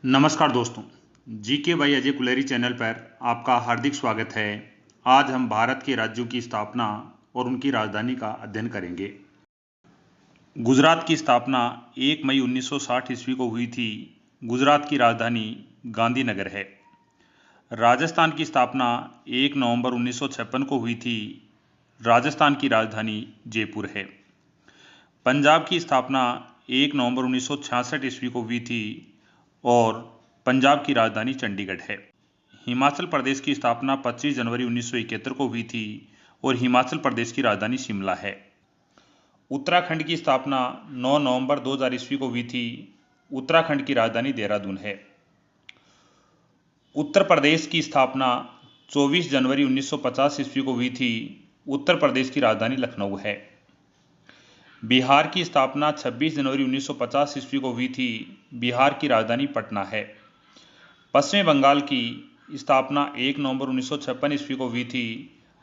नमस्कार दोस्तों, GK by Ajay Kuleri channel पर आपका हार्दिक स्वागत है। आज हम भारत के राज्यों की स्थापना और उनकी राजधानी का अध्ययन करेंगे। गुजरात की स्थापना 1 मई 1960 ईस्वी को हुई थी। गुजरात की राजधानी गांधीनगर है। राजस्थान की स्थापना 1 नवंबर 1956 को हुई थी। राजस्थान की राजधानी जयपुर है। पंजाब की स्थापना 1 नवंबर 1966 ईस्वी को हुई थी और पंजाब की राजधानी चंडीगढ़ है। हिमाचल प्रदेश की स्थापना 25 जनवरी 1971 को हुई थी और हिमाचल प्रदेश की राजधानी शिमला है। उत्तराखंड की स्थापना 9 नवंबर 2000 ईस्वी को हुई थी। उत्तराखंड की राजधानी देहरादून है। उत्तर प्रदेश की स्थापना 24 जनवरी 1950 ईस्वी को हुई थी। उत्तर प्रदेश की राजधानी लखनऊ है। बिहार की स्थापना 26 जनवरी 1950 ईस्वी को हुई थी। बिहार की राजधानी पटना है। पश्चिम बंगाल की स्थापना 1 नवंबर 1956 ईस्वी को हुई थी।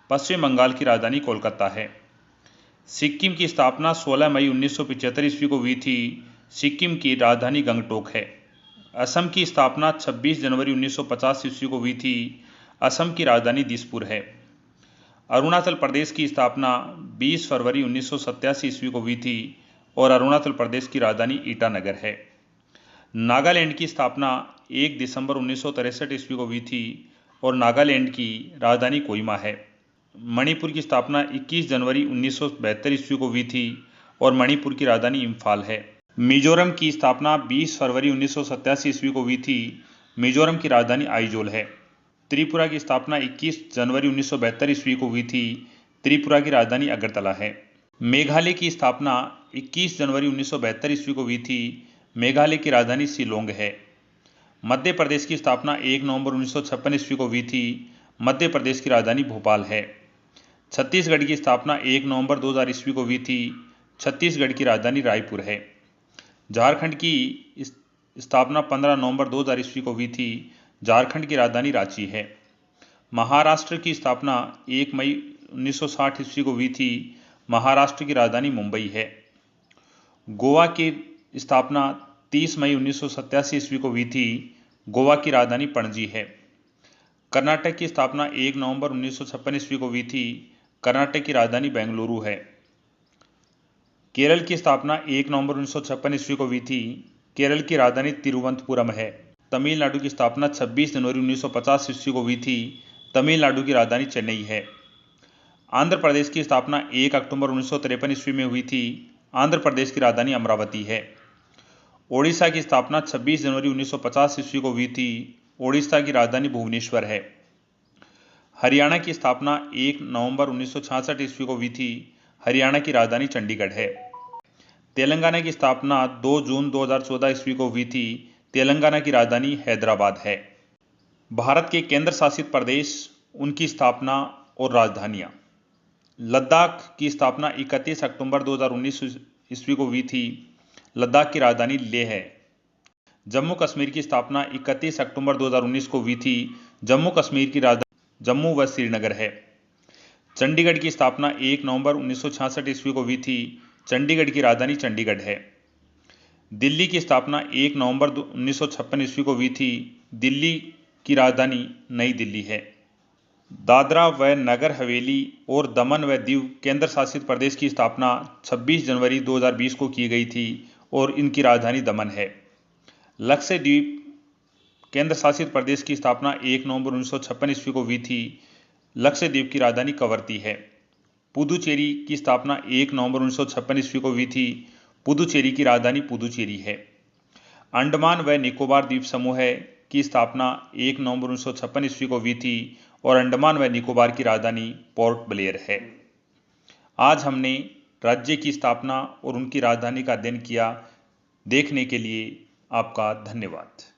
पश्चिम बंगाल की राजधानी कोलकाता है। सिक्किम की स्थापना 16 मई 1975 ईस्वी को हुई थी। सिक्किम की राजधानी गंगटोक है। असम की स्थापना 26 जनवरी 1950 ईस्वी को हुई थी। असम की राजधानी दिसपुर है। अरुणाचल प्रदेश की स्थापना 20 फरवरी 1987 ईस्वी को हुई थी और अरुणाचल प्रदेश की राजधानी ईटानगर है। नागालैंड की स्थापना 1 दिसंबर 1963 ईस्वी को हुई थी और नागालैंड की राजधानी कोहिमा है। मणिपुर की स्थापना 21 जनवरी 1972 ईस्वी को हुई थी और मणिपुर की राजधानी इम्फाल है। मिजोरम की स्थापना 20 फरवरी 1987 ईस्वी को हुई थी। मिजोरम की राजधानी आइजोल है। त्रिपुरा की स्थापना 21 जनवरी 1972 ईस्वी को हुई थी। त्रिपुरा की राजधानी अगरतला है। मेघालय की स्थापना 21 जनवरी 1972 ईस्वी को हुई थी। मेघालय की राजधानी शिलोंग है। मध्य प्रदेश की स्थापना 1 नवंबर 1956 ईस्वी को हुई थी। मध्य प्रदेश की राजधानी भोपाल है। छत्तीसगढ़ की स्थापना 1 नवंबर 2000 ईस्वी को हुई थी। छत्तीसगढ़ की राजधानी रायपुर है। झारखंड की स्थापना 15 नवंबर 2000 ईस्वी को हुई थी। झारखंड की राजधानी रांची है। महाराष्ट्र की स्थापना 1 मई 1960 ईस्वी को हुई थी। महाराष्ट्र की राजधानी मुंबई है। गोवा की स्थापना 30 मई 1987 ईस्वी को हुई थी। गोवा की राजधानी पणजी है। कर्नाटक की स्थापना 1 नवंबर 1956 ईस्वी को हुई थी। कर्नाटक की राजधानी बेंगलुरु है। केरल की स्थापना 1 नवंबर 1956 ईस्वी को हुई थी। केरल की राजधानी तिरुवनंतपुरम है। तमिलनाडु की स्थापना 26 जनवरी 1950 ईस्वी को हुई थी। तमिलनाडु की राजधानी चेन्नई है। आंध्र प्रदेश की स्थापना 1 अक्टूबर 1953 ईस्वी में हुई थी। आंध्र प्रदेश की राजधानी अमरावती है। ओडिशा की स्थापना 26 जनवरी 1950 ईस्वी को हुई थी। ओडिशा की राजधानी भुवनेश्वर है। हरियाणा की स्थापना 1 नवंबर 1966 ईस्वी को हुई थी। हरियाणा की राजधानी चंडीगढ़ है। तेलंगाना की स्थापना 2 जून 2014 ईस्वी को हुई थी। तेलंगाना की राजधानी हैदराबाद है। भारत के केंद्र शासित प्रदेश, उनकी स्थापना और राजधानियां। लद्दाख की स्थापना 31 अक्टूबर 2019 ईस्वी को हुई थी। लद्दाख की राजधानी लेह है। जम्मू कश्मीर की स्थापना 31 अक्टूबर 2019 को हुई थी। जम्मू कश्मीर की राजधानी जम्मू व श्रीनगर है। चंडीगढ़ की स्थापना 1 नवंबर 1966 ईस्वी को हुई थी। चंडीगढ़ की राजधानी चंडीगढ़ है। दिल्ली की स्थापना 1 नवंबर 1956 ईस्वी को हुई थी। दिल्ली की राजधानी नई दिल्ली है। दादरा व नगर हवेली और दमन व दीव केंद्र शासित प्रदेश की स्थापना 26 जनवरी 2020 को की गई थी और इनकी राजधानी दमन है। लक्षद्वीप केंद्र शासित प्रदेश की स्थापना 1 नवंबर 1956 ईस्वी को हुई थी। लक्षद्वीप की राजधानी कवरत्ती है। पुदुचेरी की स्थापना 1 नवंबर 1956 ईस्वी को हुई थी। पुदुचेरी की राजधानी पुदुचेरी है। अंडमान व निकोबार द्वीप समूह की स्थापना 1 नवंबर 1956 ईस्वी को हुई थी और अंडमान व निकोबार की राजधानी पोर्ट ब्लेयर है। आज हमने राज्य की स्थापना और उनकी राजधानी का अध्ययन किया। देखने के लिए आपका धन्यवाद।